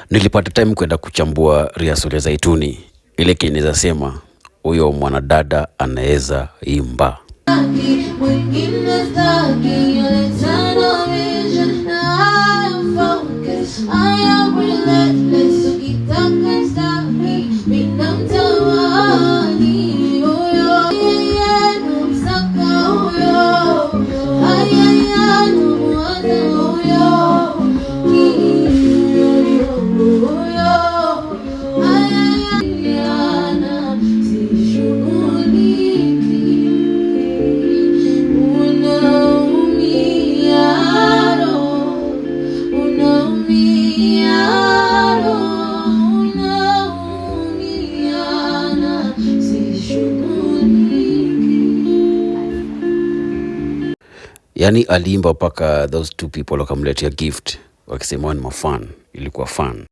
Nilipata time kwenda kuchambua Riasol ya Zaituni. Ile kinaweza sema huyo mwanadada anaweza imba. Yani aliimba mpaka those two people wakamletea gift wakisema ni mafan. Ilikuwa fun.